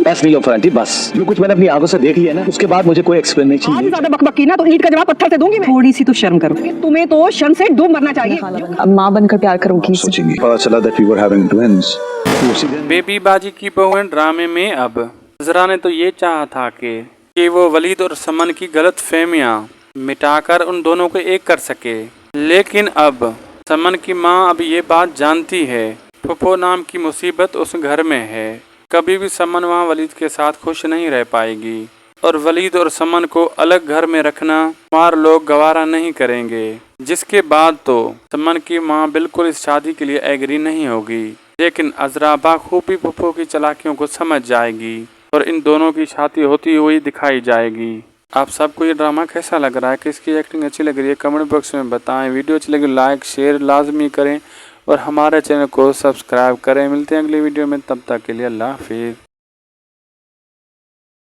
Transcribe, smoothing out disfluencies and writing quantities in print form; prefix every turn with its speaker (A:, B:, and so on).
A: बस नहीं लो फरंटी, बस जो कुछ मैंने अपनी आंखों से देख लिया ना, उसके बाद मुझे कोई एक्सप्लेनेशन
B: आज
A: नहीं।
B: ज्यादा बकबक की ना तो ईंट का जवाब पत्थर से दूंगी मैं। थोड़ी सी तो शर्म करो, तुम्हें तो शर्म से डूब मरना चाहिए।
C: अब माँ बनकर प्यार करूंगी।
A: सोचेंगे पता चला that we were having twins। उसी दिन
D: बेबी बाजी की बहुएं ड्रामे में अब अज़रा ने तो ये चाहा था कि वो वलीद और समन की गलत फहमियाँ मिटाकर उन दोनों को एक कर सके, लेकिन अब समन की माँ अब ये बात जानती है फुफो नाम की मुसीबत उस घर में है। कभी भी समन वहाँ वलीद के साथ खुश नहीं रह पाएगी और वलीद और समन को अलग घर में रखना हमारे लोग गवारा नहीं करेंगे। जिसके बाद तो समन की माँ बिल्कुल इस शादी के लिए एग्री नहीं होगी, लेकिन अज़रा बाखूबी फुफो की चालाकियों को समझ जाएगी और इन दोनों की शादी होती हुई दिखाई जाएगी। आप सबको ये ड्रामा कैसा लग रहा है, किसकी एक्टिंग अच्छी लग रही है, कमेंट बॉक्स में बताएं। वीडियो अच्छी लगी लाइक शेयर लाजमी करें और हमारे चैनल को सब्सक्राइब करें। मिलते हैं अगली वीडियो में, तब तक के लिए अल्लाह हाफिज़।